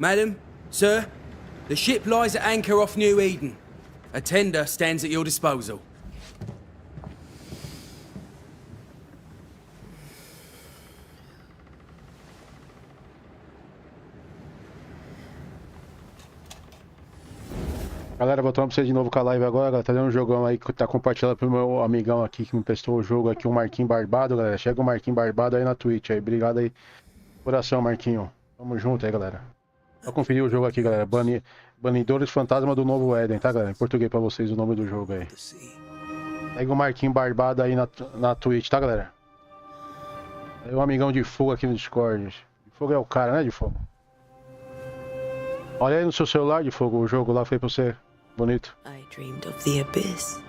Madam, sir, the ship lies at anchor off New Eden. A tender stands at your disposal. Galera, voltando pra vocês de novo com a live agora, galera. Tá dando um jogão aí que tá compartilhando pro meu amigão aqui que me prestou o jogo aqui, o Marquinho Barbado, galera. Chega o Marquinho Barbado aí na Twitch aí. Obrigado aí. Coração, Marquinho. Tamo junto aí, galera. Vou conferir o jogo aqui, galera. Banidores Fantasma do Novo Éden, tá, galera? Em português pra vocês o nome do jogo aí. Pega o Marquinho Barbado aí na Twitch, tá, galera? Aí o amigão de fogo aqui no Discord. De fogo é o cara, né, de fogo? Olha aí no seu celular, de fogo, o jogo lá foi pra você. Bonito. I dreamed of the abyss,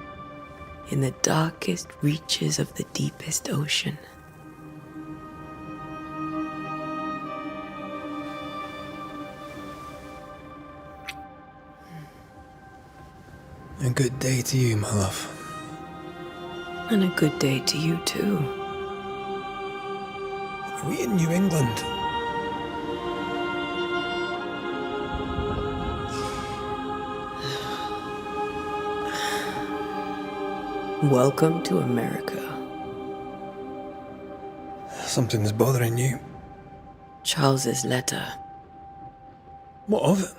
in the darkest reaches of the deepest ocean. A good day to you, my love. And a good day to you too. Are we in New England? Welcome to America. Something's bothering you. Charles's letter. What of it?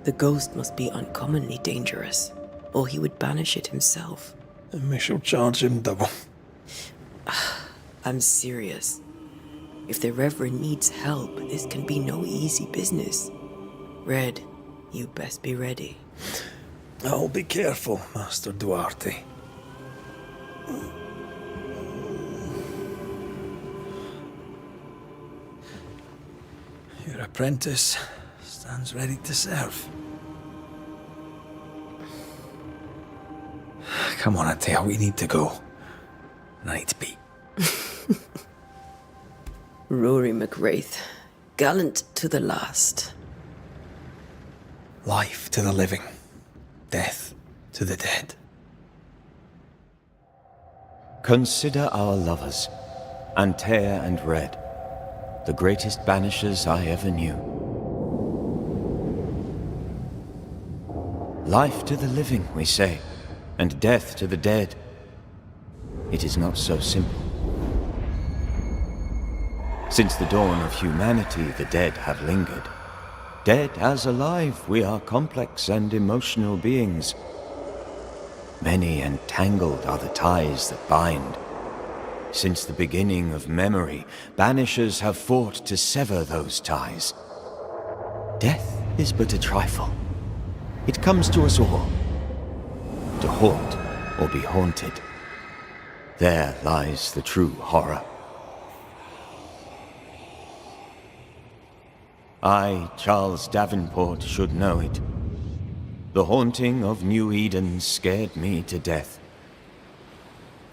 The ghost must be uncommonly dangerous, or he would banish it himself. And we shall charge him double. I'm serious. If the Reverend needs help, this can be no easy business. Red, you best be ready. I'll be careful, Master Duarte. Your apprentice stands ready to serve. Come on, Atea, we need to go. Night beat. Rory McWraith, gallant to the last. Life to the living. Death to the dead. Consider our lovers, Antea and Red, the greatest banishers I ever knew. Life to the living, we say, and death to the dead. It is not so simple. Since the dawn of humanity, the dead have lingered. Dead as alive, we are complex and emotional beings. Many and tangled are the ties that bind. Since the beginning of memory, banishers have fought to sever those ties. Death is but a trifle. It comes to us all. To haunt or be haunted. There lies the true horror. I, Charles Davenport, should know it. The haunting of New Eden scared me to death.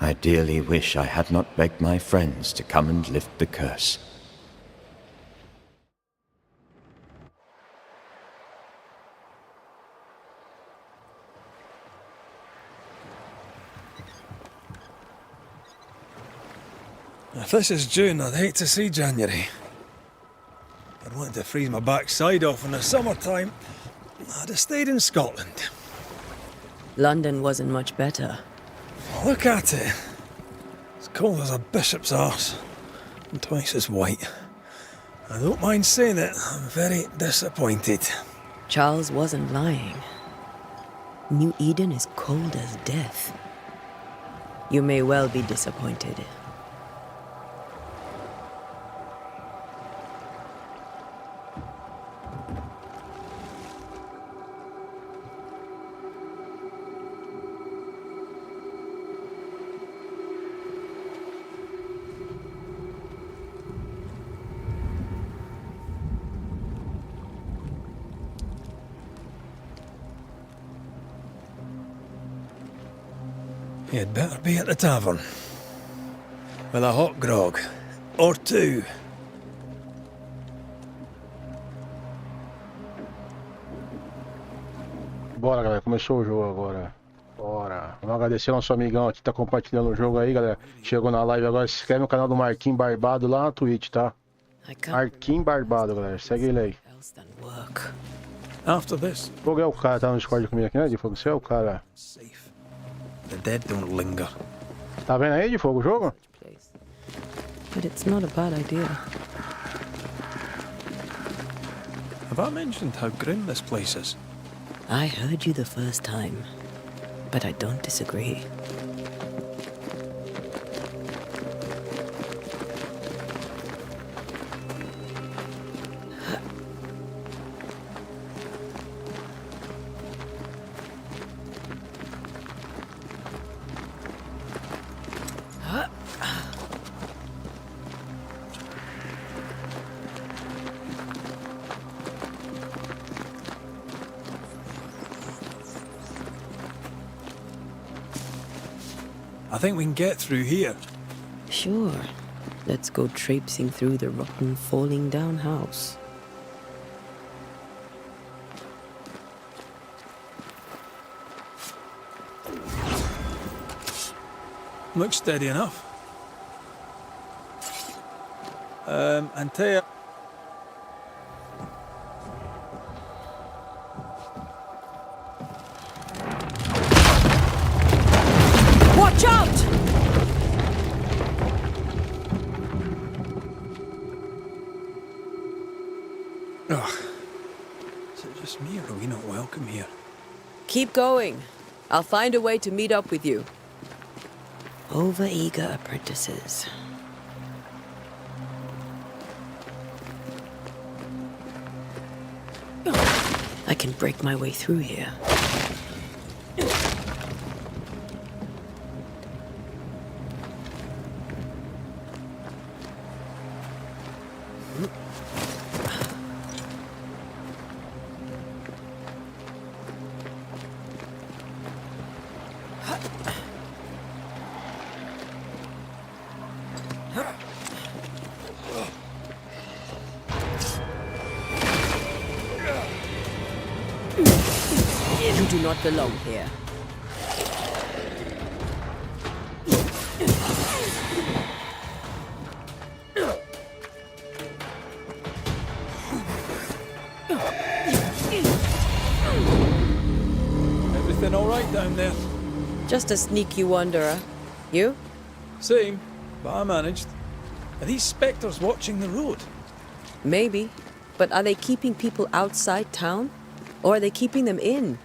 I dearly wish I had not begged my friends to come and lift the curse. If this is June, I'd hate to see January. I'd want to freeze my backside off in the summertime. I'd have stayed in Scotland. London wasn't much better. Look at it. As cold as a bishop's arse. And twice as white. I don't mind saying it, I'm very disappointed. Charles wasn't lying. New Eden is cold as death. You may well be disappointed. You'd better be at the tavern. With a hot grog. Or two. Bora, galera. Começou o jogo agora. Bora. Vamos agradecer ao nosso amigão aqui que tá compartilhando o jogo aí, galera. Chegou na live agora. Se inscreve no canal do Marquinho Barbado lá na Twitch, tá? Marquinho Barbado, galera. Segue ele aí. else than work. After this, Fogo é o cara, tá no Discord comigo aqui, né, de Fogo? Você é o cara. safe. The dead don't linger. Tá vendo aí, de Fogo, o jogo? Place. But it's not a bad idea. Have I mentioned how grim this place is? I heard you the first time, but I don't disagree. I think we can get through here. Sure. Let's go traipsing through the rotten, falling down house. Looks steady enough. Antea. Watch out! Ugh. Is it just me, or are we not welcome here? Keep going. I'll find a way to meet up with you. Overeager apprentices. I can break my way through here. You do not belong here. Everything all right down there? Just a sneaky wanderer. You? Same, but I managed. Are these spectres watching the road? Maybe. But are they keeping people outside town? Or are they keeping them in?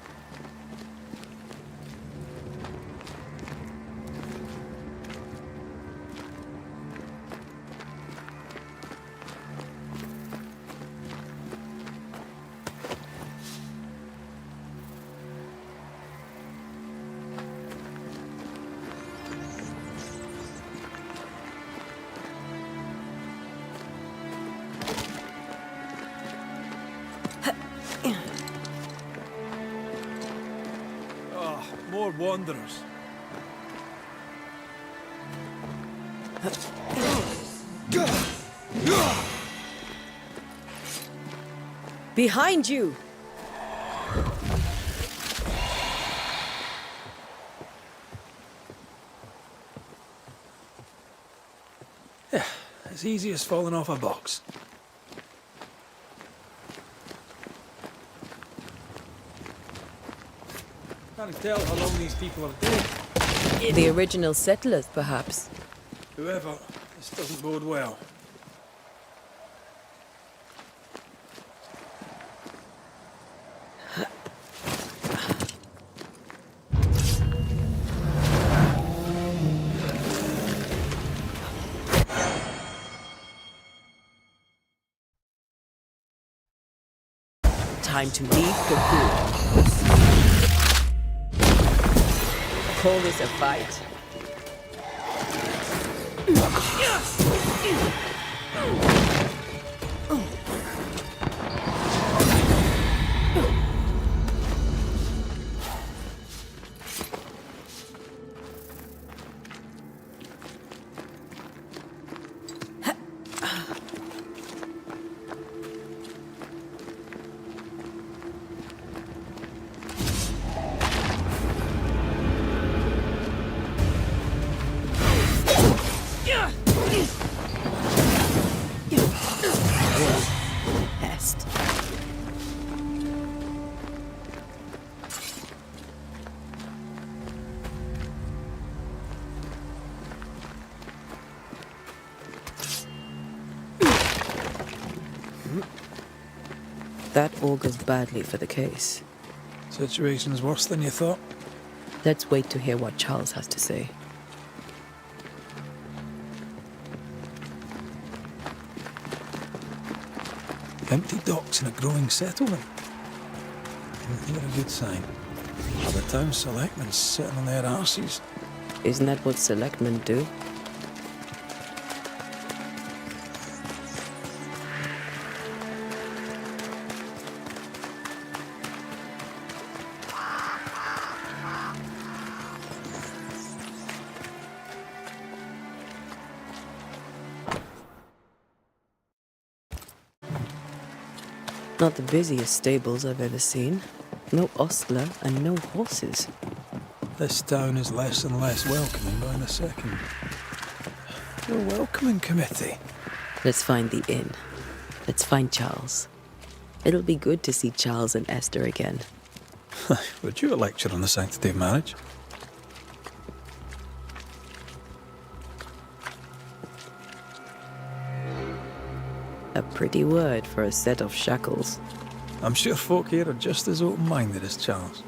More wanderers. Behind you! Yeah, as easy as falling off a box. Can't tell how long these people are dead. The original settlers, perhaps. Whoever, this doesn't bode well. Time to leave for good. Call this a fight. Pest. That augurs badly for the case. Situation's worse than you thought. Let's wait to hear what Charles has to say. Empty docks in a growing settlement. Never a good sign. The town selectmen sitting on their arses. Isn't that what selectmen do? Not the busiest stables I've ever seen. No ostler and no horses. This town is less and less welcoming by the second. No welcoming committee. Let's find the inn. Let's find Charles. It'll be good to see Charles and Esther again. Would you a lecture on the sanctity of marriage? A pretty word for a set of shackles. I'm sure folk here are just as open-minded as Charles.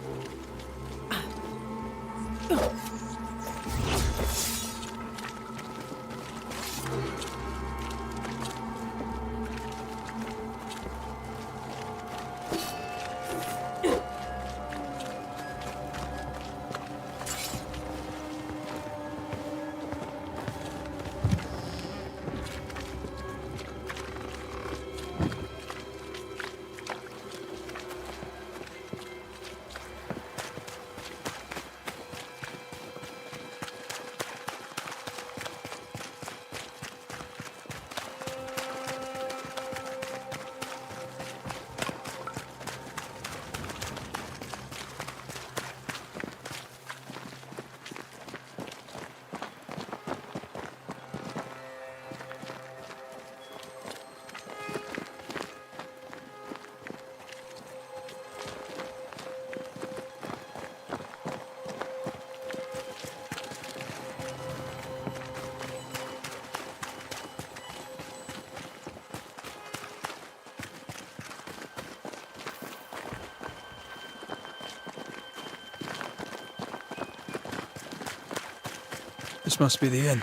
This must be the inn.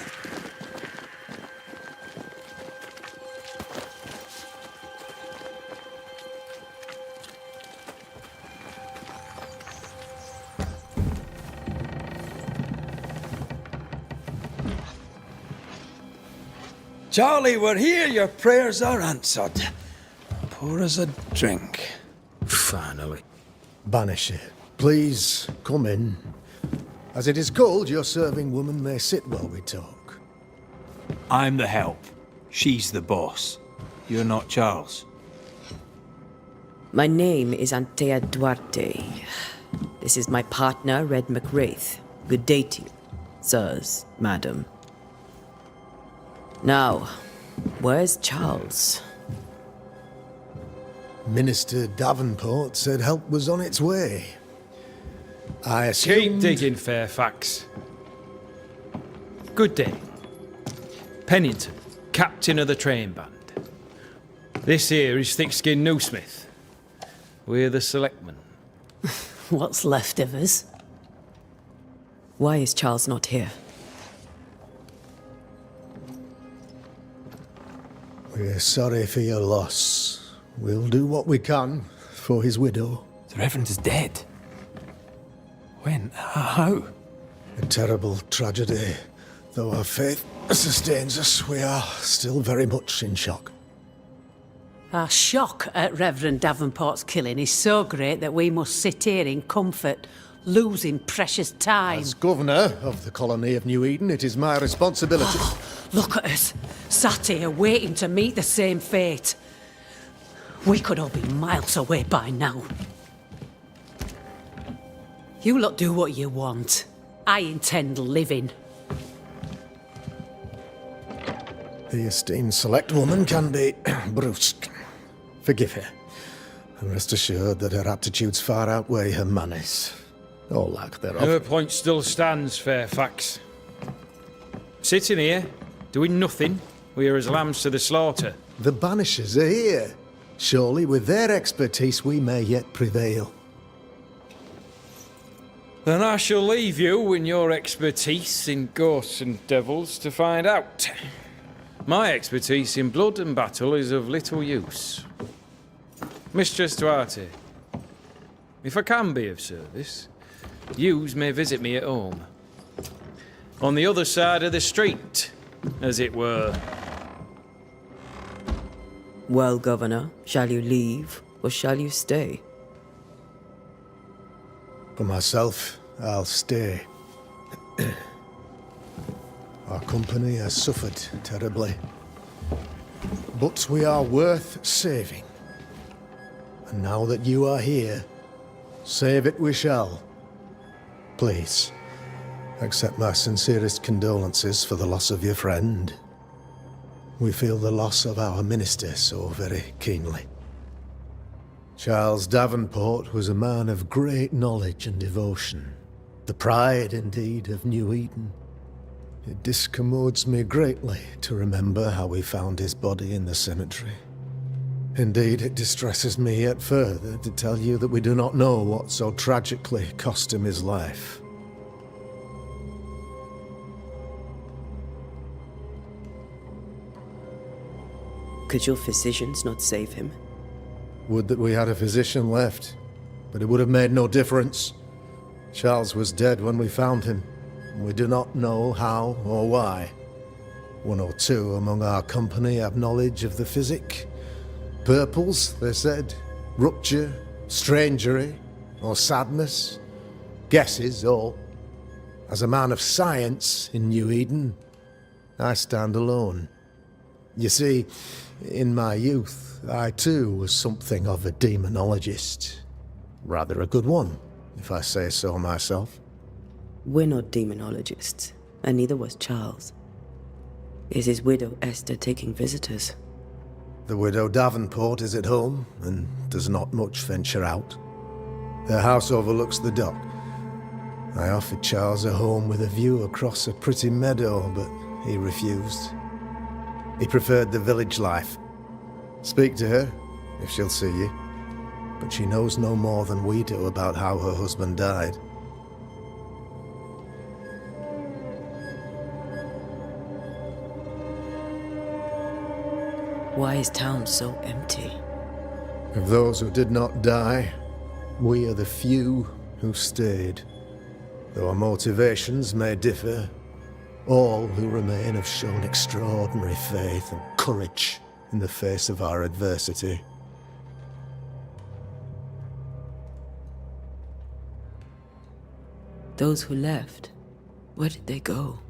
Charlie, we're here. Your prayers are answered. Pour us a drink. Finally. Banisher, please come in. As it is cold, your serving woman may sit while we talk. I'm the help. She's the boss. You're not Charles. My name is Antea Duarte. This is my partner, Red McWraith. Good day to you, sirs, madam. Now, where's Charles? Minister Davenport said help was on its way. I assumed... Keep digging, Fairfax. Good day. Pennington, captain of the train band. This here is Thick-Skinned Newsmith. We're the selectmen. What's left of us? Why is Charles not here? We're sorry for your loss. We'll do what we can for his widow. The Reverend is dead. When? How? A terrible tragedy. Though our faith sustains us, we are still very much in shock. Our shock at Reverend Davenport's killing is so great that we must sit here in comfort, losing precious time. As governor of the colony of New Eden, it is my responsibility... Look at us, sat here waiting to meet the same fate. We could all be miles away by now. You lot do what you want. I intend living. The esteemed select woman can be brusque. Forgive her, and rest assured that her aptitudes far outweigh her manners, or lack thereof. Her point still stands, Fairfax. Sitting here, doing nothing, we are as lambs to the slaughter. The Banishers are here. Surely with their expertise we may yet prevail. Then I shall leave you and your expertise in ghosts and devils to find out. My expertise in blood and battle is of little use. Mistress Duarte, if I can be of service, yous may visit me at home. On the other side of the street, as it were. Well, Governor, shall you leave or shall you stay? For myself, I'll stay. Our company has suffered terribly. But we are worth saving. And now that you are here, save it we shall. Please, accept my sincerest condolences for the loss of your friend. We feel the loss of our minister so very keenly. Charles Davenport was a man of great knowledge and devotion. The pride, indeed, of New Eden. It discommodes me greatly to remember how we found his body in the cemetery. Indeed, it distresses me yet further to tell you that we do not know what so tragically cost him his life. Could your physicians not save him? Would that we had a physician left, but it would have made no difference. Charles was dead when we found him, and we do not know how or why. One or two among our company have knowledge of the physic. Purples, they said, rupture, strangery, or sadness. Guesses, all. As a man of science in New Eden, I stand alone. You see, in my youth, I too was something of a demonologist. Rather a good one, if I say so myself. We're not demonologists, and neither was Charles. Is his widow Esther taking visitors? The widow Davenport is at home, and does not much venture out. Her house overlooks the dock. I offered Charles a home with a view across a pretty meadow, but he refused. He preferred the village life. Speak to her, if she'll see you. But she knows no more than we do about how her husband died. Why is town so empty? Of those who did not die, we are the few who stayed. Though our motivations may differ, all who remain have shown extraordinary faith and courage in the face of our adversity. Those who left, where did they go?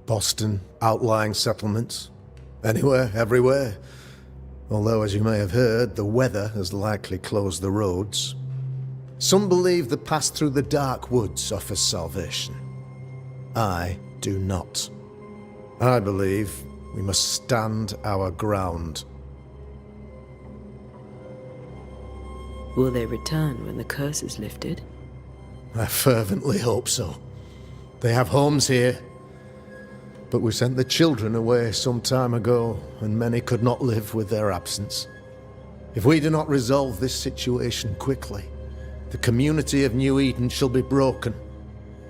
Boston, outlying settlements. Anywhere, everywhere. Although, as you may have heard, the weather has likely closed the roads. Some believe the path through the dark woods offers salvation. I do not. I believe we must stand our ground. Will they return when the curse is lifted? I fervently hope so. They have homes here. But we sent the children away some time ago, and many could not live with their absence. If we do not resolve this situation quickly, the community of New Eden shall be broken,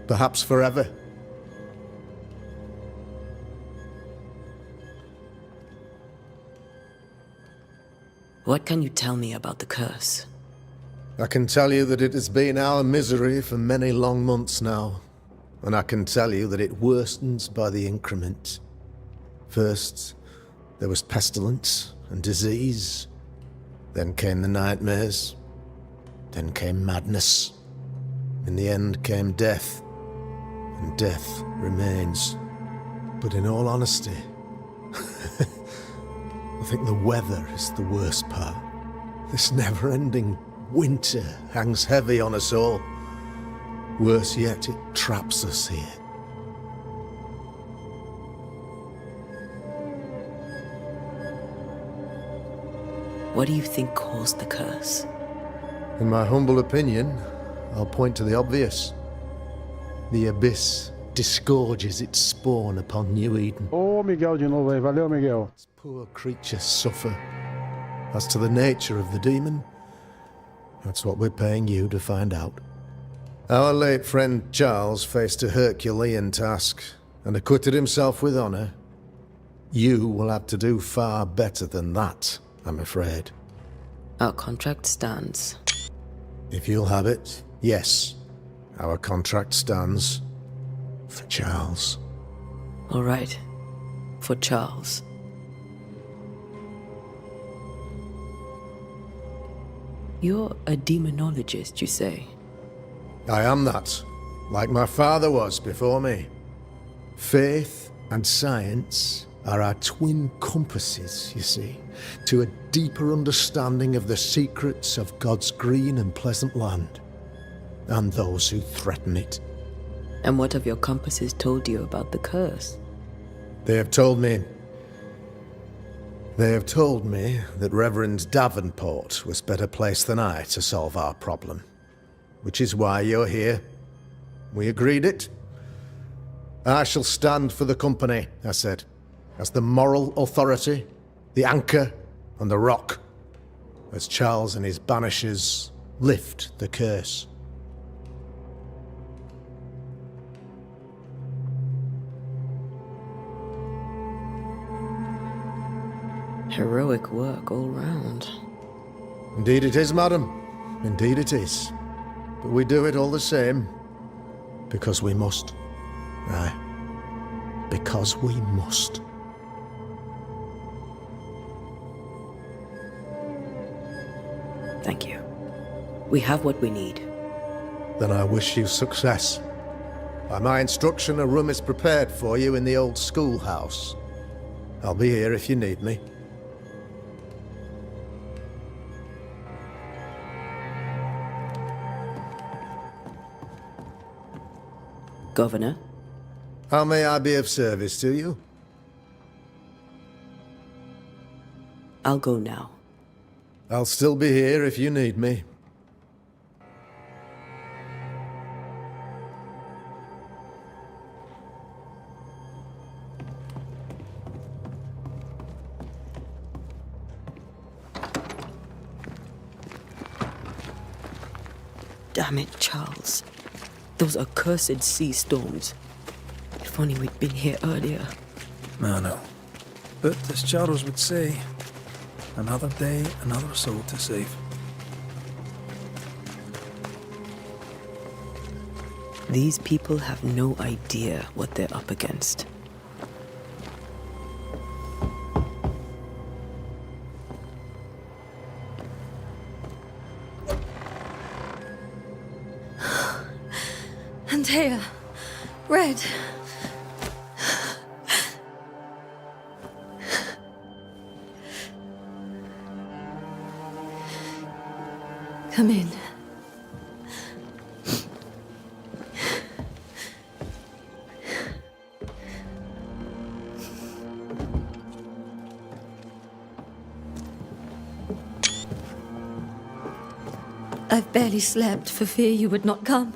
perhaps forever. What can you tell me about the curse? I can tell you that it has been our misery for many long months now. And I can tell you that it worsens by the increment. First, there was pestilence and disease. Then came the nightmares. Then came madness. In the end came death. And death remains. But in all honesty, I think the weather is the worst part. This never-ending winter hangs heavy on us all. Worse yet, it traps us here. What do you think caused the curse? In my humble opinion, I'll point to the obvious. The abyss disgorges its spawn upon New Eden. Ô, Miguel de novo aí. Valeu, Miguel. Poor creatures suffer. As to the nature of the demon, that's what we're paying you to find out. Our late friend Charles faced a Herculean task and acquitted himself with honor. You will have to do far better than that, I'm afraid. Our contract stands. If you'll have it, yes, our contract stands for Charles. All right. For Charles. You're a demonologist, you say? I am that, like my father was before me. Faith and science are our twin compasses, you see, to a deeper understanding of the secrets of God's green and pleasant land, and those who threaten it. And what have your compasses told you about the curse? They have told me that Reverend Davenport was better placed than I to solve our problem. Which is why you're here. We agreed it. I shall stand for the company, I said, as the moral authority, the anchor, and the rock, as Charles and his Banishers lift the curse. Heroic work all round. Indeed it is, madam. Indeed it is. But we do it all the same. Because we must. Aye. Because we must. Thank you. We have what we need. Then I wish you success. By my instruction, a room is prepared for you in the old schoolhouse. I'll be here if you need me. Governor? How may I be of service to you? I'll go now. I'll still be here if you need me. Damn it, Charles. Those accursed sea storms. If only we'd been here earlier. I know. But as Charles would say, another day, another soul to save. These people have no idea what they're up against. Antea, Red. Come in. I've barely slept for fear you would not come.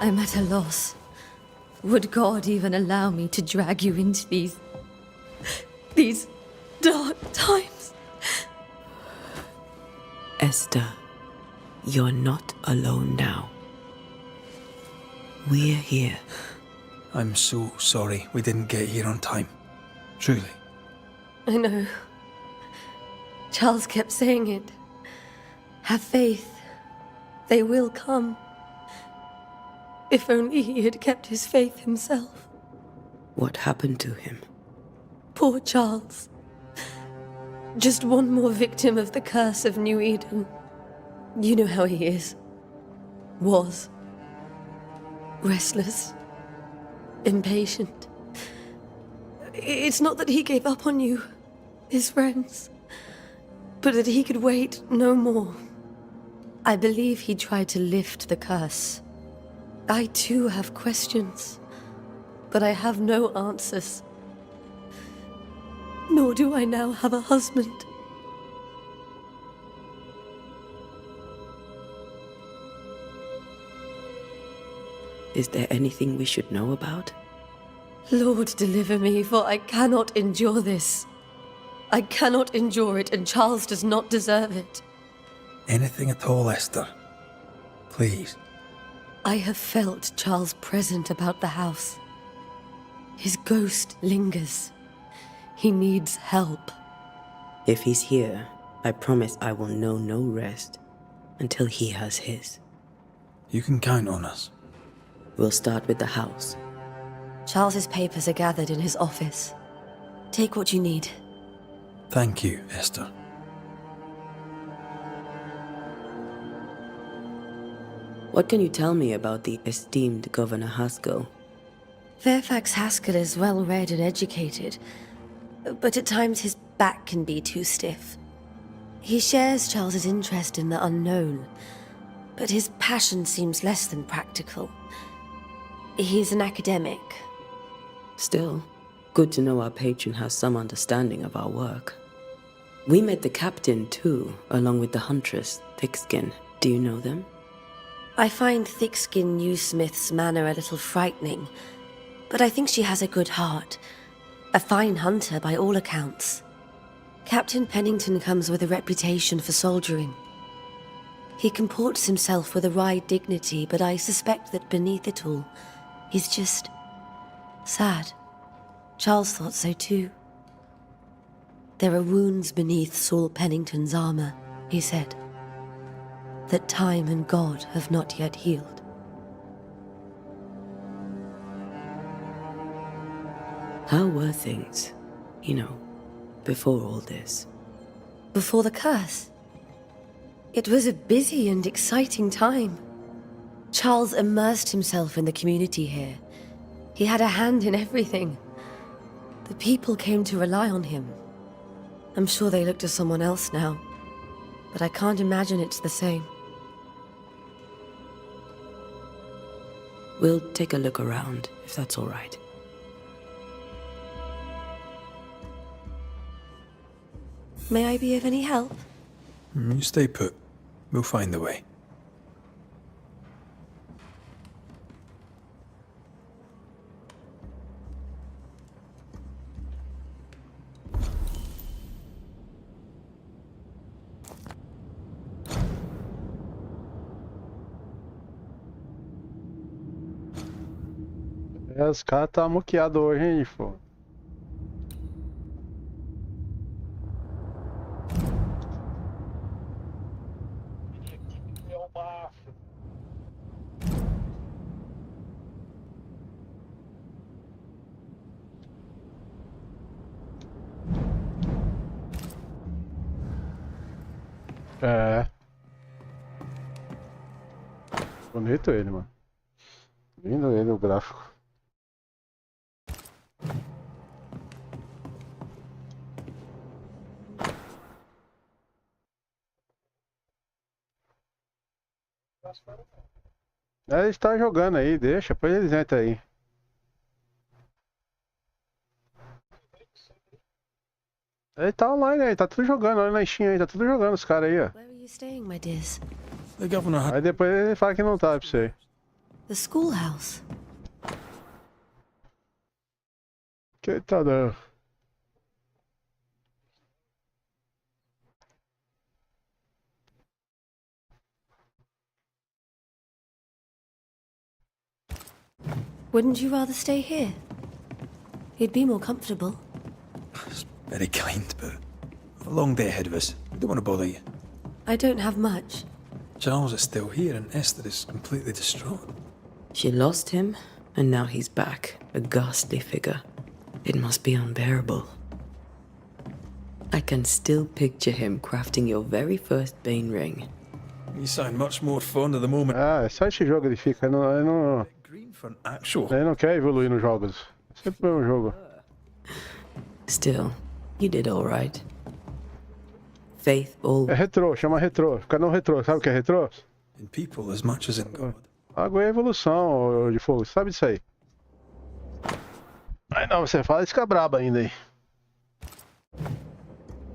I'm at a loss. Would God even allow me to drag you into these dark times? Esther, you're not alone now. We're here. I'm so sorry we didn't get here on time. Truly. I know. Charles kept saying it. Have faith. They will come. If only he had kept his faith himself. What happened to him? Poor Charles. Just one more victim of the curse of New Eden. You know how he is. Was. Restless. Impatient. It's not that he gave up on you, his friends, but that he could wait no more. I believe he tried to lift the curse. I too have questions, but I have no answers. Nor do I now have a husband. Is there anything we should know about? Lord, deliver me, for I cannot endure this. I cannot endure it, and Charles does not deserve it. Anything at all, Esther. Please. I have felt Charles present about the house. His ghost lingers. He needs help. If he's here, I promise I will know no rest until he has his. You can count on us. We'll start with the house. Charles's papers are gathered in his office. Take what you need. Thank you, Esther. What can you tell me about the esteemed Governor Haskell? Fairfax Haskell is well read and educated, but at times his back can be too stiff. He shares Charles's interest in the unknown, but his passion seems less than practical. He's an academic. Still, good to know our patron has some understanding of our work. We met the captain too, along with the huntress, Thickskin. Do you know them? I find Thickskin Newsmith's manner a little frightening, but I think she has a good heart. A fine hunter by all accounts. Captain Pennington comes with a reputation for soldiering. He comports himself with a wry dignity, but I suspect that beneath it all, he's just sad. Charles thought so too. There are wounds beneath Saul Pennington's armor, he said, that time and God have not yet healed. How were things, before all this? Before the curse? It was a busy and exciting time. Charles immersed himself in the community here. He had a hand in everything. The people came to rely on him. I'm sure they look to someone else now, but I can't imagine it's the same. We'll take a look around, if that's all right. May I be of any help? You stay put. We'll find the way. Os caras tá muqueado hoje, hein, pô. É. Bonito ele, mano. Lindo ele, o gráfico. Ele está jogando aí, deixa, depois eles entram aí. Ele tá online aí, tá tudo jogando, olha na Steam aí, tá tudo jogando os caras aí, ó. Where are you staying, my dears? The governor had... Aí depois ele fala que não tá pra você. The schoolhouse. Que tá dando? Wouldn't you rather stay here? You'd be more comfortable. It's very kind, but a long day ahead of us. We don't want to bother you. I don't have much. Charles is still here and Esther is completely distraught. She lost him, and now he's back, a ghastly figure. It must be unbearable. I can still picture him crafting your very first Bane ring. You sound much more fond of the moment. Ah, é só esse jogo ele fica, Green for an actual... ele não quer evoluir nos jogos. É sempre o mesmo jogo. Still, you did all right. Faith all... É retrô, chama retrô. Fica no retrô, sabe o que é retrô? In people as much as in God. Água é evolução de fogo, sabe disso aí? Aí não, você fala, fica brabo ainda aí.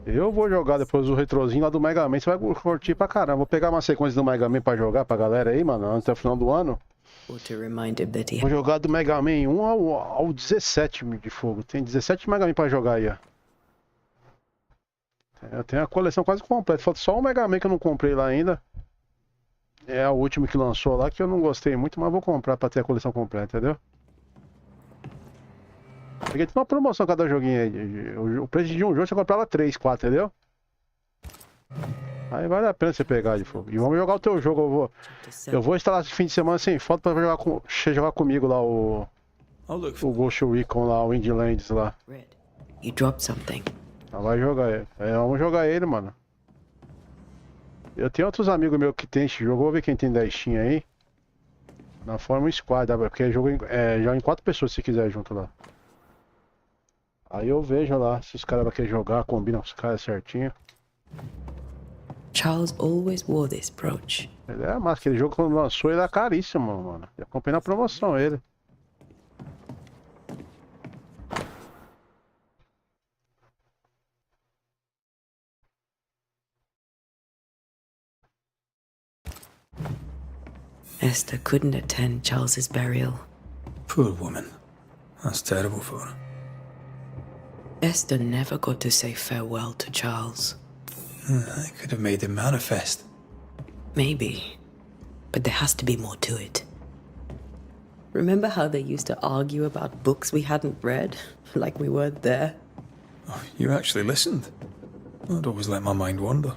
Eu vou jogar depois o retrozinho lá do Mega Man, você vai curtir pra caramba. Vou pegar uma sequência do Mega Man pra jogar pra galera aí, mano, até o final do ano. or to remind him that he Vou jogar do Mega Man 1 ao 17 de fogo. Tem 17 Mega Man pra jogar aí, ó. Eu tenho a coleção quase completa. Falta só o Mega Man que eu não comprei lá ainda. É o último que lançou lá que eu não gostei muito, mas vou comprar pra ter a coleção completa, entendeu? Peguei uma promoção cada joguinho aí. O preço de um jogo você comprava 3, 4, entendeu? Aí vale a pena você pegar de fogo. E vamos jogar o teu jogo. Eu vou instalar esse fim de semana sem foto pra jogar comigo lá o Ghost Recon lá, o Indielands lá. Red, you dropped something. Vai jogar ele. Vamos jogar ele, mano. Eu tenho outros amigos meus que tem esse jogo. Vou ver quem tem da Steam aí. Na forma squad, porque é jogo joga em 4 pessoas se quiser junto lá. Aí eu vejo lá se os caras vão querer jogar, combina com os caras certinho. Charles always wore this brooch. Ele é massa, aquele jogo quando lançou ele era caríssimo, mano. Eu comprei na promoção ele. Esther couldn't attend Charles's burial. Poor woman. That's terrible for her. Esther never got to say farewell to Charles. I could have made him manifest. Maybe. But there has to be more to it. Remember how they used to argue about books we hadn't read? Like we weren't there? Oh, you actually listened. I'd always let my mind wander.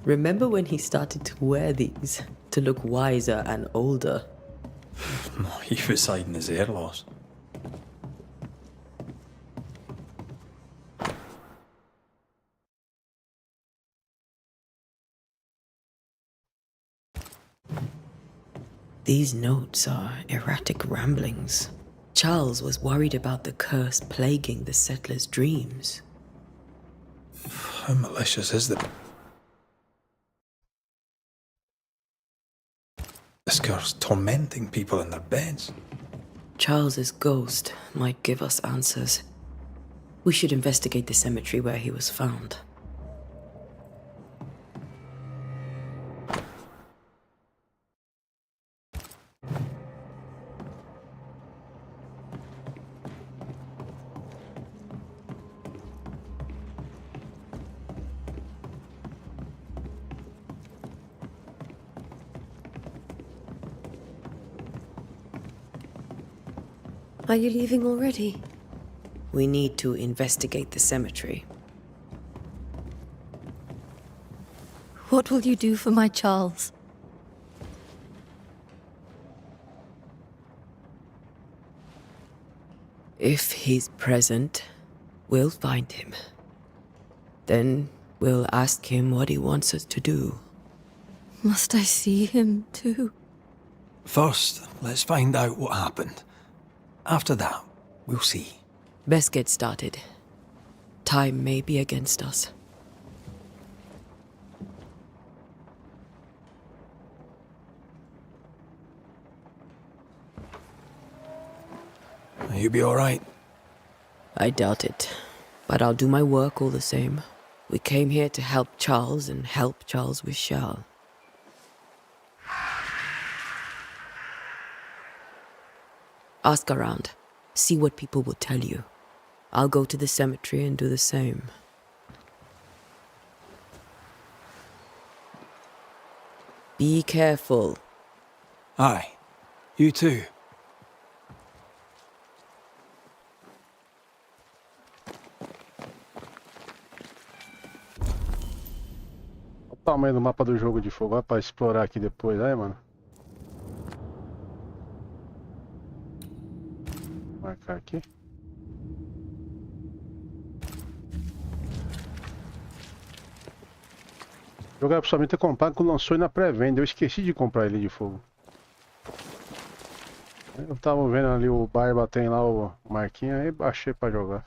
Remember when he started to wear these to look wiser and older? He was hiding his hair loss. These notes are erratic ramblings. Charles was worried about the curse plaguing the settlers' dreams. How malicious is the... This curse tormenting people in their beds. Charles's ghost might give us answers. We should investigate the cemetery where he was found. Are you leaving already? We need to investigate the cemetery. What will you do for my Charles? If he's present, we'll find him. Then we'll ask him what he wants us to do. Must I see him too? First, let's find out what happened. After that, we'll see. Best get started. Time may be against us. You be all right? I doubt it. But I'll do my work all the same. We came here to help Charles, and help Charles we shall. Ask around. See what people will tell you. I'll go to the cemetery and do the same. Be careful. Aye. You too. Olha o tamanho do mapa do jogo de fogo, vai pra explorar aqui depois, aí, mano. Marcar marcar aqui. O jogo era principalmente ter comprado quando lançou e na pré-venda. Eu esqueci de comprar ele de fogo. Eu tava vendo ali o Barba tem lá o Marquinhos, aí baixei pra jogar.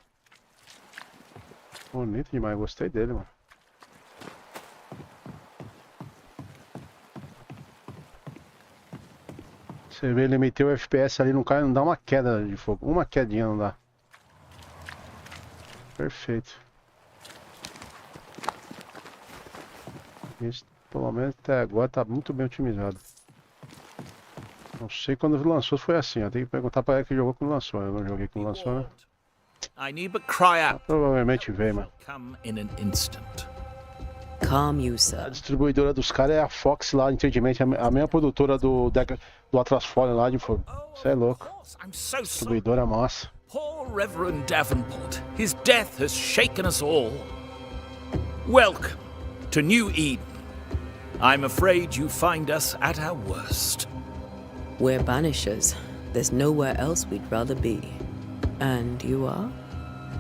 Bonito demais, gostei dele, mano. Você vê, ele meteu o FPS ali no cara, não dá uma queda de fogo. Uma quedinha não dá. Perfeito. Esse, pelo menos até agora tá muito bem otimizado. Não sei quando lançou foi assim, eu tenho que perguntar pra ela que jogou quando lançou. Eu não joguei quando lançou, né? I need but cry out. Provavelmente veio, mano. Come in an instant. Calm you, A sir. distribuidora dos caras é a Fox lá, entendimento, a mesma produtora do Atlas Fallen lá de fogo. Você é louco. I'm so sorry. Distribuidora massa. Poor Reverend Davenport. His death has shaken us all. Welcome to New Eden. I'm afraid you find us at our worst. We're Banishers. There's nowhere else we'd rather be. And you are?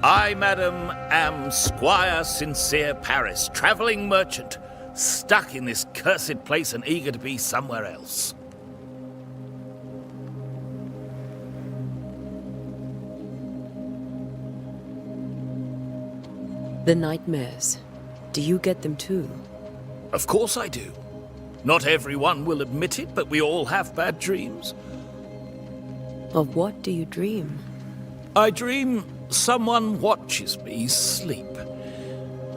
I, madam, am Squire Sincere Paris, travelling merchant, stuck in this cursed place and eager to be somewhere else. The nightmares. Do you get them too? Of course I do. Not everyone will admit it, but we all have bad dreams. Of what do you dream? I dream someone watches me sleep.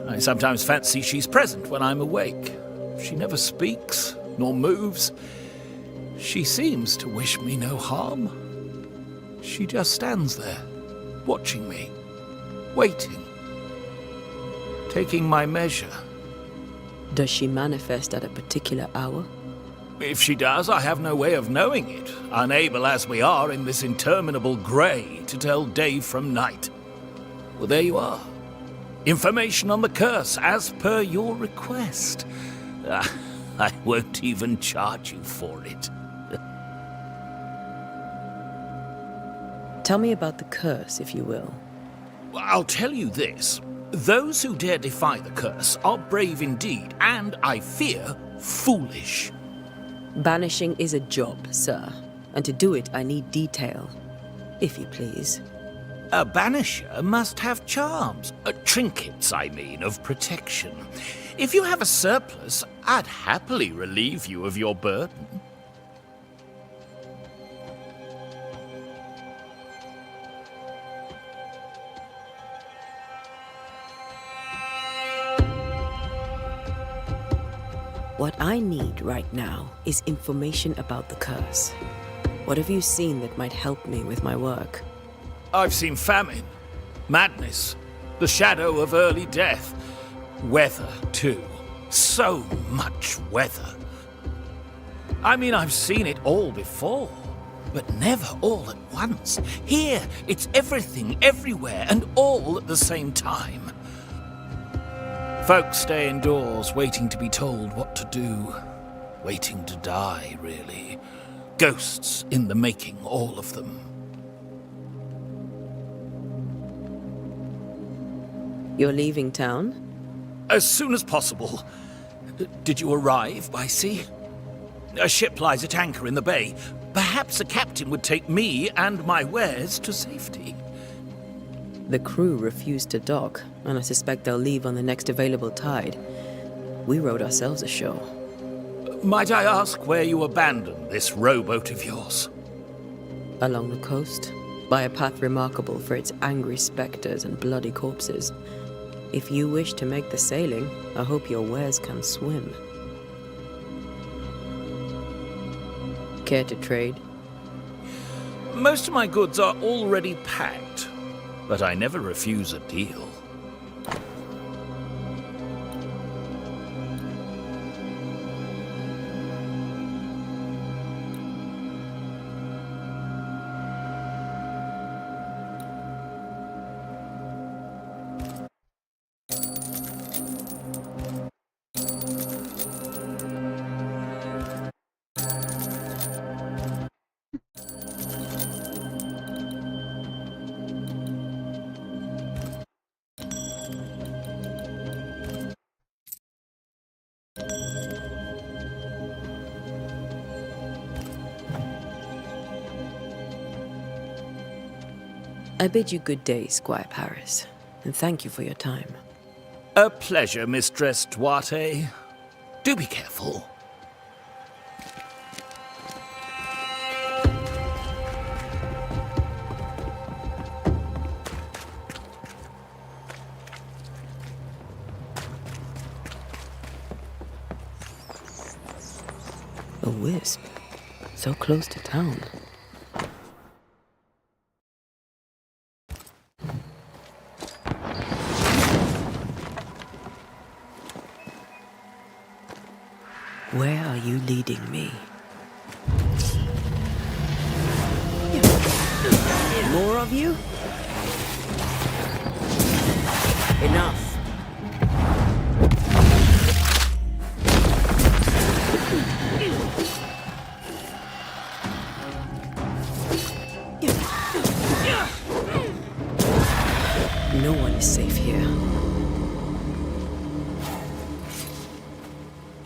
I sometimes fancy she's present when I'm awake. She never speaks, nor moves. She seems to wish me no harm. She just stands there, watching me, waiting, taking my measure. Does she manifest at a particular hour? If she does, I have no way of knowing it, unable as we are in this interminable grey to tell day from night. Well, there you are. Information on the curse, as per your request. I won't even charge you for it. Tell me about the curse, if you will. I'll tell you this. Those who dare defy the curse are brave indeed, and, I fear, foolish. Banishing is a job, sir. And to do it, I need detail. If you please. A banisher must have charms. Trinkets, I mean, of protection. If you have a surplus, I'd happily relieve you of your burden. What I need right now is information about the curse. What have you seen that might help me with my work? I've seen famine, madness, the shadow of early death, weather, too. So much weather. I mean, I've seen it all before, but never all at once. Here, it's everything, everywhere, and all at the same time. Folks stay indoors, waiting to be told what to do. Waiting to die, really. Ghosts in the making, all of them. You're leaving town? As soon as possible. Did you arrive by sea? A ship lies at anchor in the bay. Perhaps a captain would take me and my wares to safety. The crew refused to dock, and I suspect they'll leave on the next available tide. We rode ourselves ashore. Might I ask where you abandoned this rowboat of yours? Along the coast, by a path remarkable for its angry specters and bloody corpses. If you wish to make the sailing, I hope your wares can swim. Care to trade? Most of my goods are already packed, but I never refuse a deal. I bid you good day, Squire Paris, and thank you for your time. A pleasure, Mistress Duarte. Do be careful. A wisp, so close to town. Where are you leading me? More of you? Enough. No one is safe here.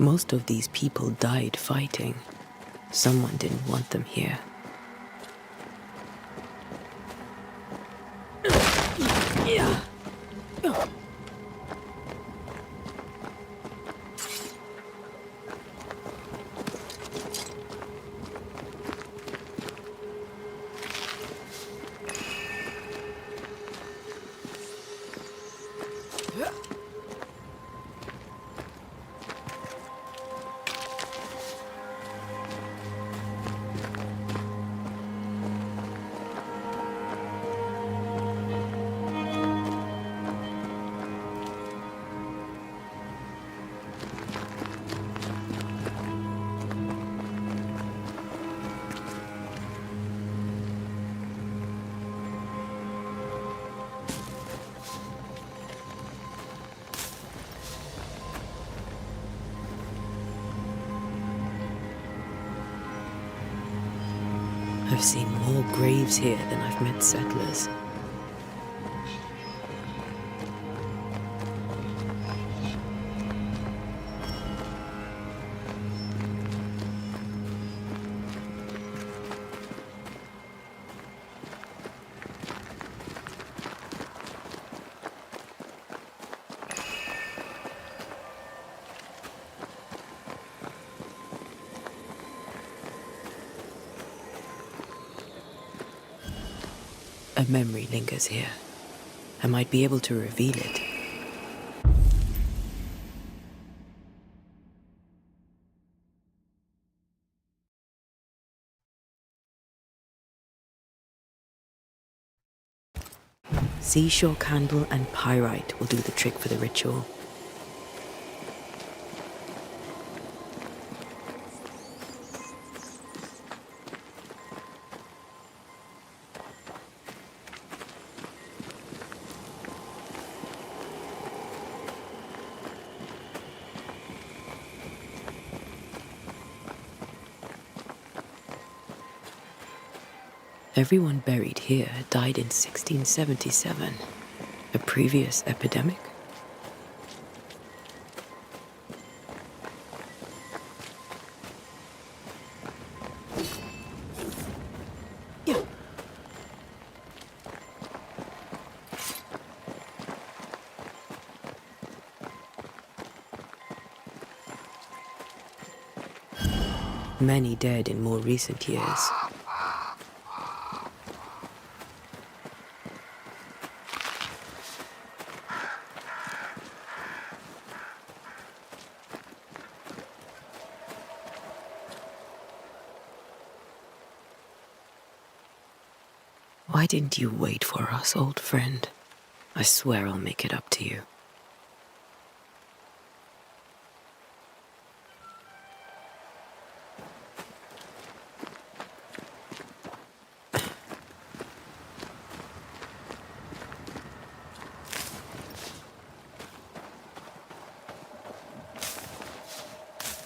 Most of these people died fighting. Someone didn't want them here. I've seen more graves here than I've met settlers. A memory lingers here. I might be able to reveal it. Seashore candle and pyrite will do the trick for the ritual. Everyone buried here died in 1677. A previous epidemic? Many dead in more recent years. Why didn't you wait for us, old friend? I swear I'll make it up to you.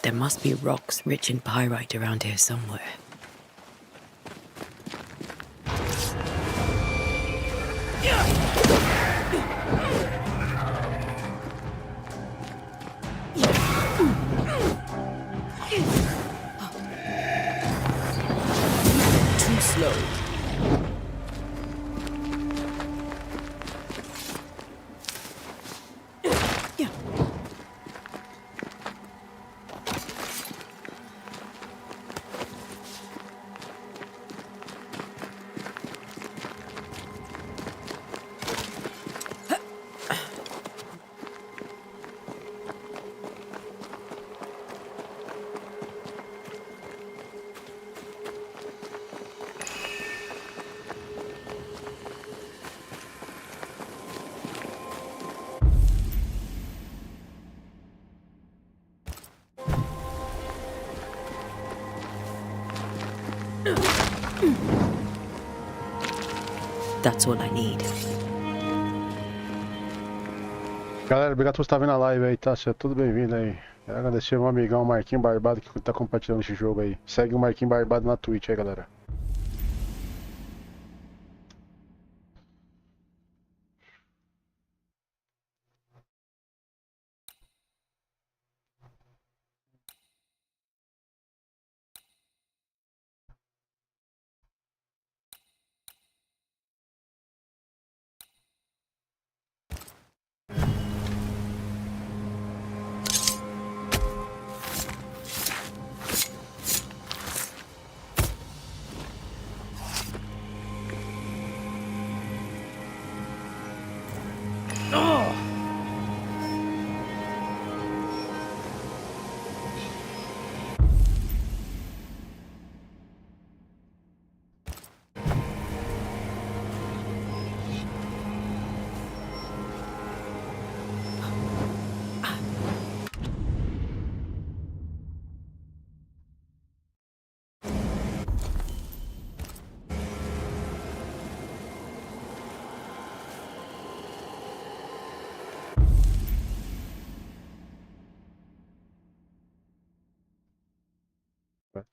There must be rocks rich in pyrite around here somewhere. Too slow. That's all I need. Galera, obrigado por estar vendo a live aí, tá? Seja tudo bem-vindo aí. Quero agradecer ao meu amigão Marquinho Barbado que tá compartilhando esse jogo aí. Segue o Marquinho Barbado na Twitch aí, galera.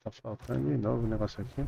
Tá faltando de novo o negócio aqui.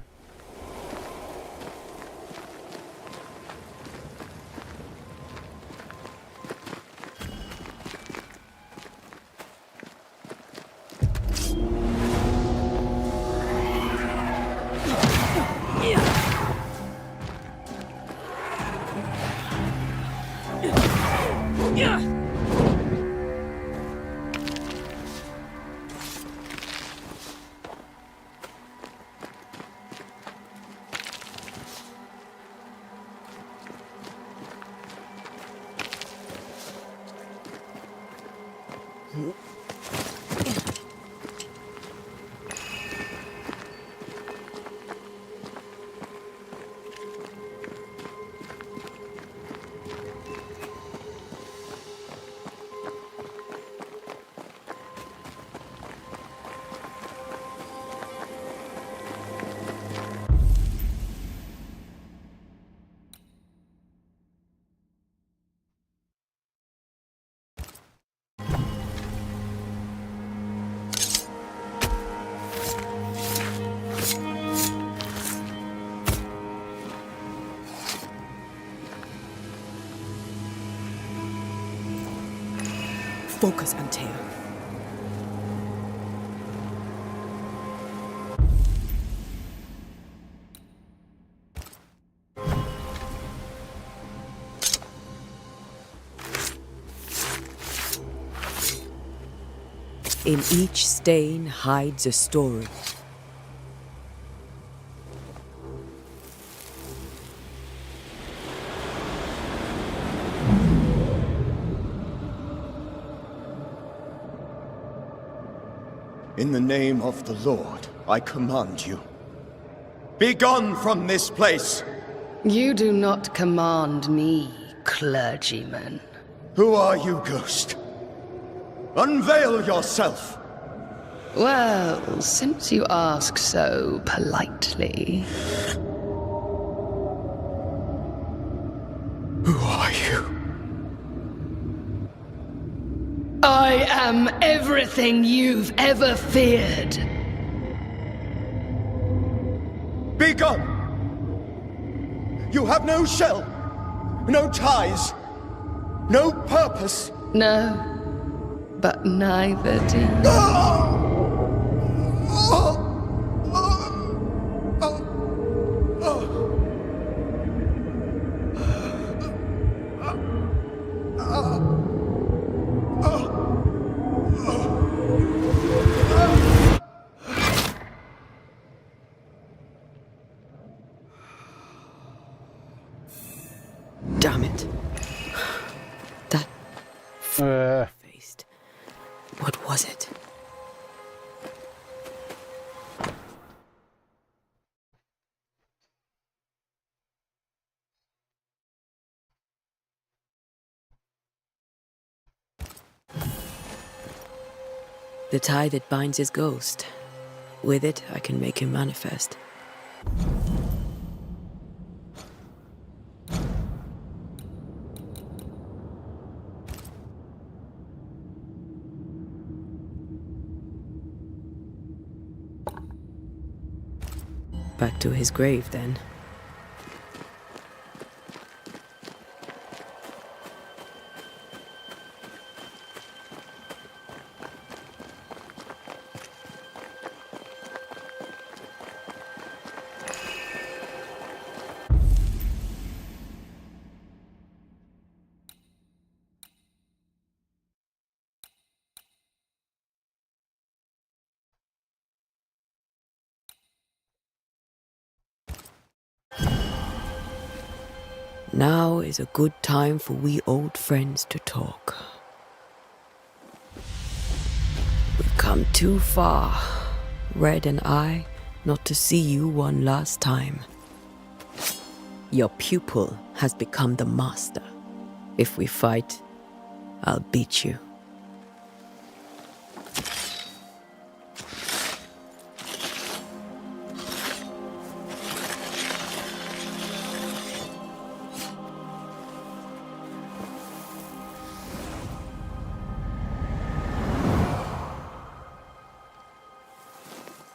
Focus, Anteo. In each stain hides a story. In the name of the Lord, I command you. Be gone from this place! You do not command me, clergyman. Who are you, ghost? Unveil yourself! Well, since you ask so politely... Who are you? I am everything you've ever feared. Be gone! You have no shell, no ties, no purpose. No, but neither do you. Damn it. That faced. What was it? The tie that binds his ghost. With it, I can make him manifest. Back to his grave, then. Now is a good time for we old friends to talk. We've come too far, Red and I, not to see you one last time. Your pupil has become the master. If we fight, I'll beat you.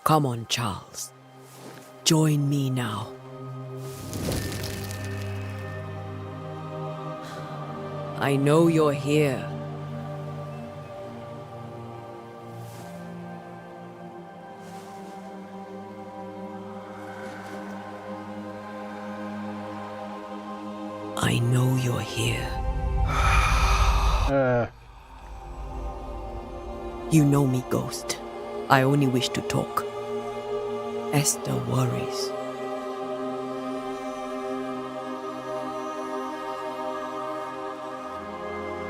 Come on, Charles. Join me now. I know you're here. I know you're here. You know me, Ghost. I only wish to talk. Esther worries.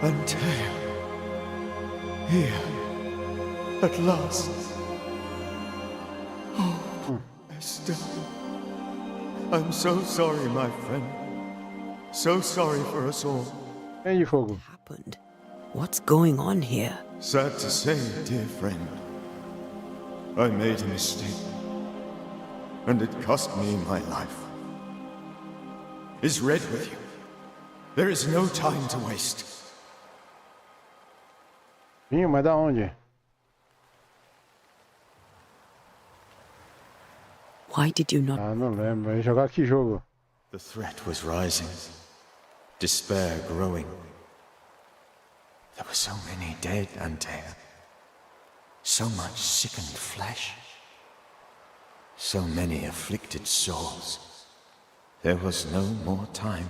Antea, here, at last. Oh, Esther. I'm so sorry, my friend. So sorry for us all. Hey, Fogo. What happened? What's going on here? Sad to say, dear friend, I made a mistake, and it cost me my life. Is Red with you? There is no time to waste. Vinho, mas da onde? Why did you not... Ah, não lembro. Vai jogar que jogo? The threat was rising. Despair growing. There were so many dead, Antea. So much sickened flesh. So many afflicted souls. There was no more time.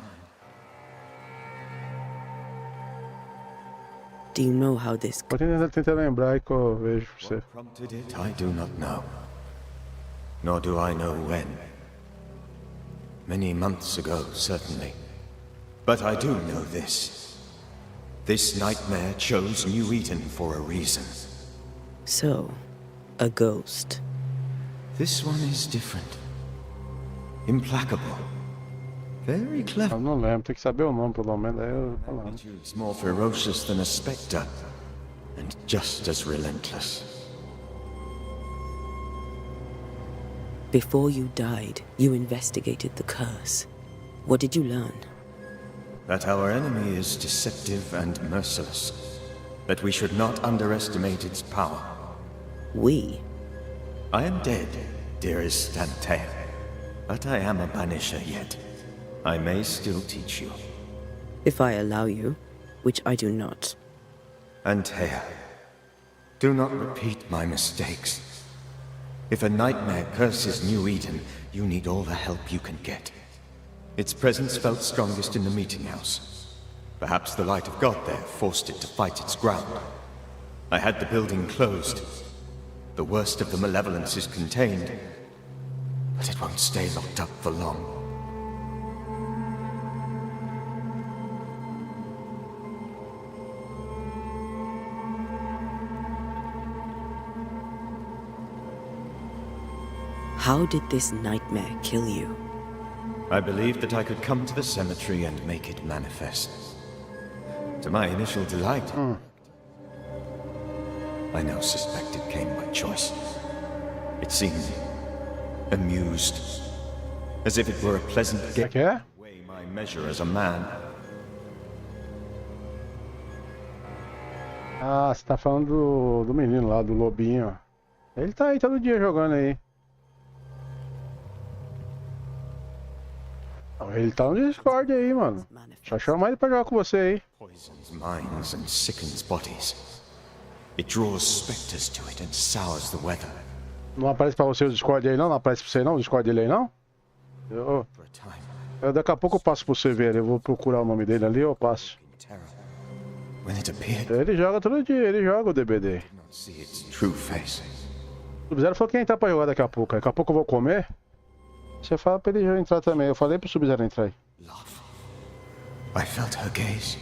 Do you know how this... Vou tentar lembrar aí que eu vejo pra você. What prompted it, I do not know. Nor do I know when. Many months ago, certainly. But I do know this. This nightmare chose New Eden for a reason. So, a ghost. This one is different. Implacable. Very clever. Eu não lembro, tem que saber o nome pelo menos, aí eu vou falando. It's more ferocious than a spectre, and just as relentless. Before you died, you investigated the curse. What did you learn? That our enemy is deceptive and merciless. That we should not underestimate its power. We? I am dead, dearest Antea. But I am a Banisher yet. I may still teach you. If I allow you, which I do not. Antea, do not repeat my mistakes. If a nightmare curses New Eden, you need all the help you can get. Its presence felt strongest in the meeting house. Perhaps the light of God there forced it to fight its ground. I had the building closed. The worst of the malevolence is contained, but it won't stay locked up for long. How did this nightmare kill you? I believed that I could come to the cemetery and make it manifest. To my initial delight, I now suspect it came by choice. It seemed amused, as if it were a pleasant gift to weigh my measure as a man. Ah, você tá falando do menino lá, do lobinho. Ele tá aí todo dia jogando aí. Ele tá no Discord aí, mano. Só chamar ele pra jogar com você aí. Poisons minds and sickens bodies. It draws specters to it and sours the weather. Não aparece pra você o Discord aí não? Não aparece pra você não o Discord dele aí não? For a time, Daqui a pouco eu passo pra você ver. Eu vou procurar o nome dele ali, eu passo. in terror. When it appeared, Ele joga todo dia, ele joga o DBD. I did not see its true face. O Sub-Zero falou que ia entrar pra jogar daqui a pouco. Daqui a pouco eu vou comer. Você fala pra ele já entrar também. Eu falei pro Sub-Zero entrar aí. Love. I felt her gaze.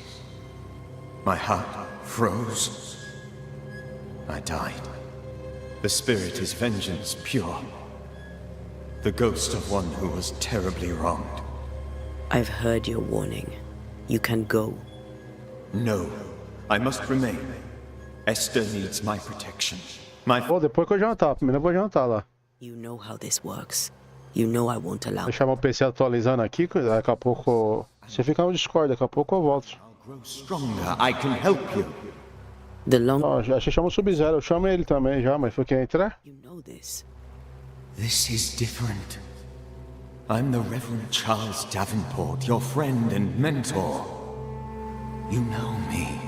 My heart froze. I died. The spirit is vengeance pure. The ghost of one who was terribly wronged. I've heard your warning. You can go. No, I must remain. Esther needs my protection. My Pô, depois que eu jantar. Primeiro eu vou jantar lá. You know how this works. You know I won't allow. Deixar meu PC atualizando aqui. Daqui a pouco... Você fica no Discord, daqui a pouco eu volto. I'll grow stronger. I can help you. The long Ó, já chama o Sub-Zero. Eu chamo ele também já, mas foi quem entrar? you know this. This is different. I'm the Reverend Charles Davenport, your friend and mentor. You know me.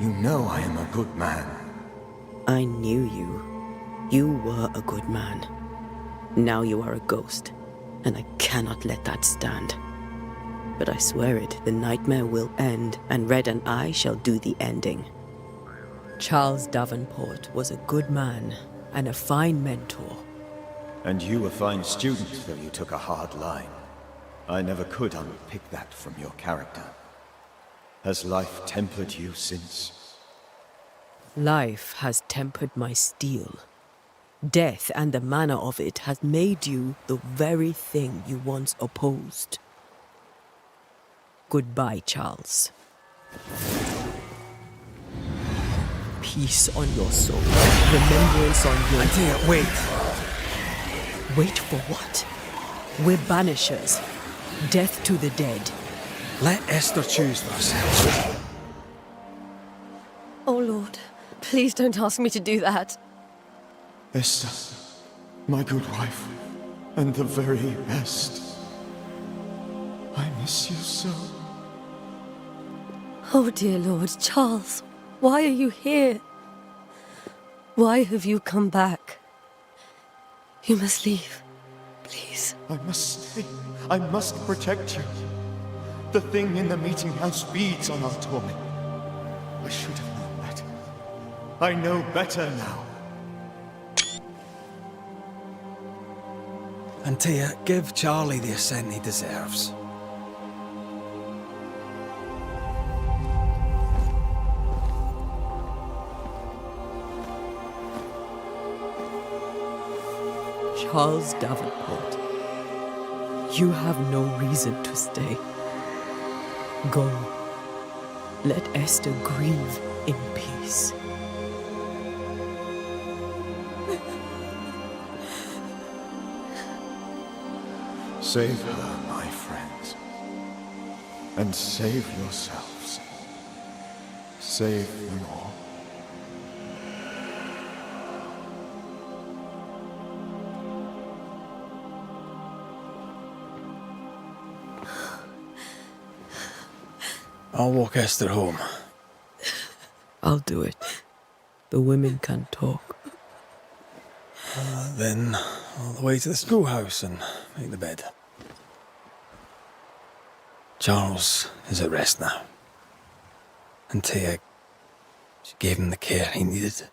You know I am a good man. I knew you. You were a good man. Now you are a ghost, and I cannot let that stand. But I swear it, the nightmare will end, and Red and I shall do the ending. Charles Davenport was a good man and a fine mentor. And you a fine student, though you took a hard line. I never could unpick that from your character. Has life tempered you since? Life has tempered my steel. Death and the manner of it has made you the very thing you once opposed. Goodbye, Charles. Peace on your soul. Remembrance on your... Antea, wait. Wait for what? We're banishers. Death to the dead. Let Esther choose for herself. Oh, Lord, please don't ask me to do that. Esther, my good wife, and the very best. I miss you so. Oh, dear Lord, Charles, why are you here? Why have you come back? You must leave, please. I must stay. I must protect you. The thing in the meeting house feeds on our torment. I should have known better. I know better now. Antea, give Charlie the ascent he deserves. Charles Davenport, you have no reason to stay. Go. Let Esther grieve in peace. Save her, my friends. And save yourselves. Save them all. I'll walk Esther home. I'll do it. The women can talk. Then all the way to the schoolhouse and make the bed. Charles is at rest now. Antea, she gave him the care he needed.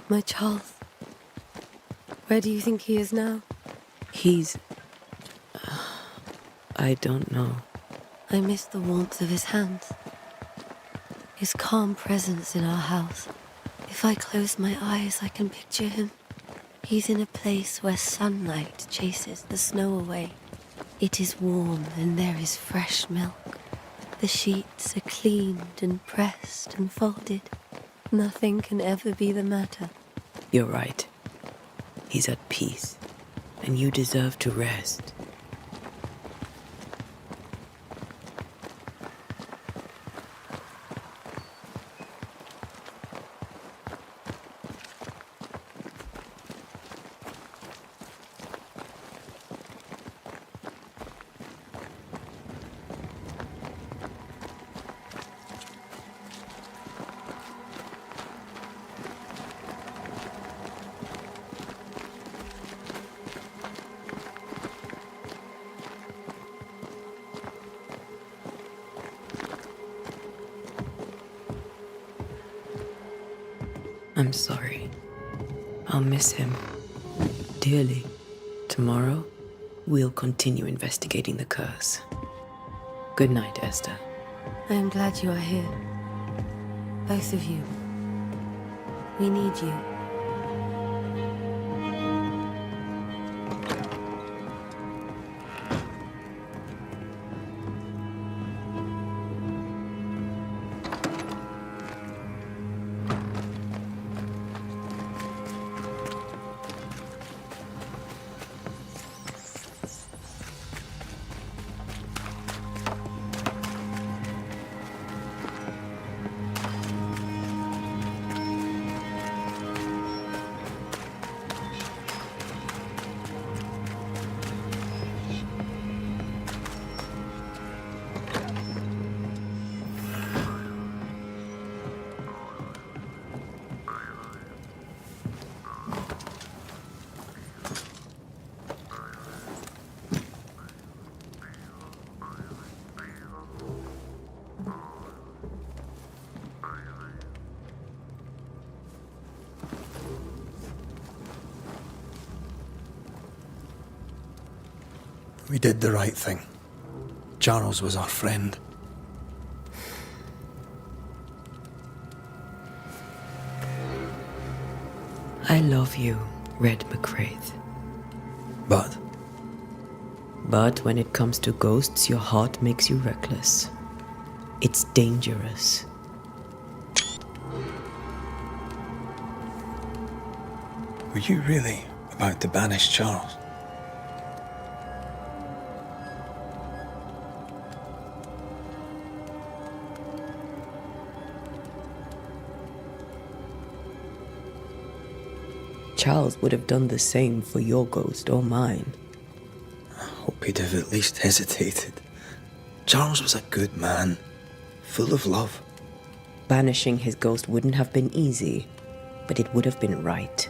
My Charles, where do you think he is now? He's... I don't know. I miss the warmth of his hands, his calm presence in our house. If I close my eyes, I can picture him. He's in a place where sunlight chases the snow away. It is warm and there is fresh milk. The sheets are cleaned and pressed and folded. Nothing can ever be the matter. You're right. He's at peace, and you deserve to rest. I'm sorry. I'll miss him dearly. Tomorrow, we'll continue investigating the curse. Good night, Esther. I am glad you are here. Both of you. We need you. We did the right thing. Charles was our friend. I love you, Red McCraith. But But when it comes to ghosts, your heart makes you reckless. It's dangerous. Were you really about to banish Charles? Charles would have done the same for your ghost or mine. I hope he'd have at least hesitated. Charles was a good man, full of love. Banishing his ghost wouldn't have been easy, but it would have been right.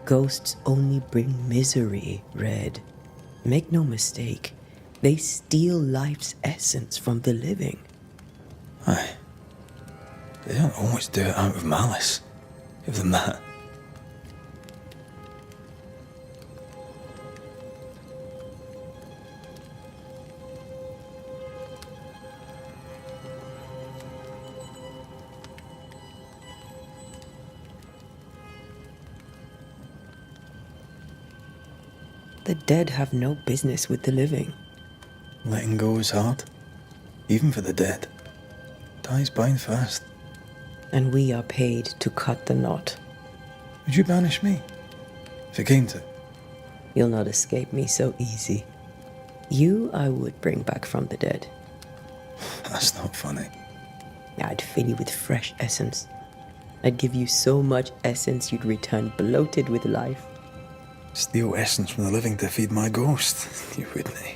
Ghosts only bring misery, Red. Make no mistake, they steal life's essence from the living. Aye. They don't always do it out of malice. Give them that. The dead have no business with the living. Letting go is hard, even for the dead. Time's bind fast. And we are paid to cut the knot. Would you banish me? If it came to it? You'll not escape me so easy. You I would bring back from the dead. That's not funny. I'd fill you with fresh essence. I'd give you so much essence you'd return bloated with life. Steal essence from the living to feed my ghost. You wouldn't, eh?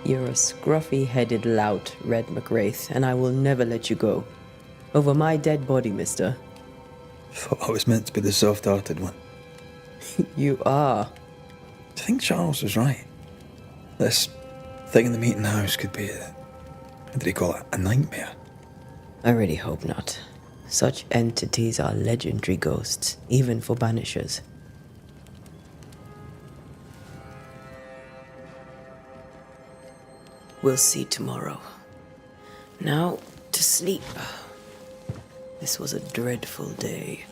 You're a scruffy-headed lout, Red McWraith, and I will never let you go. Over my dead body, mister. Thought I was meant to be the soft-hearted one. You are. Do you think Charles was right? This thing in the meeting house could be what did he call it? A nightmare? I really hope not. Such entities are legendary ghosts, even for Banishers. We'll see tomorrow. Now, to sleep. This was a dreadful day.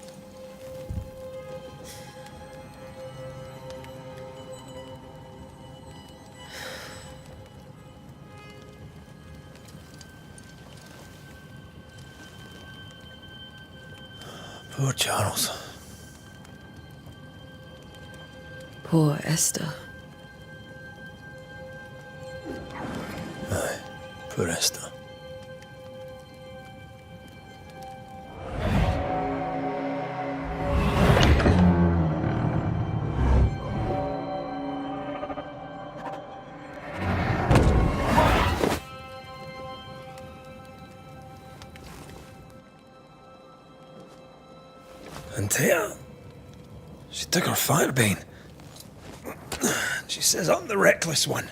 Poor Charles. Poor Esther. Aye, poor Esther. And Tia, she took her firebane. She says I'm the reckless one.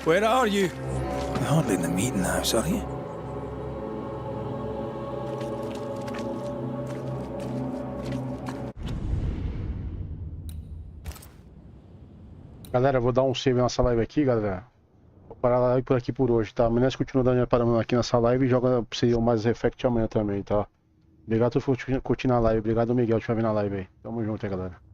Where are you? You're hardly in the meeting house, are you? Galera, vou dar um save nessa live aqui, galera. Vou parar a live por aqui por hoje, tá? Amanhã continua dando parando aqui nessa live e joga pra você o Mass Effect amanhã também, tá? Obrigado por curtir na live. Obrigado, Miguel, por vir na live aí. Tamo junto aí, galera.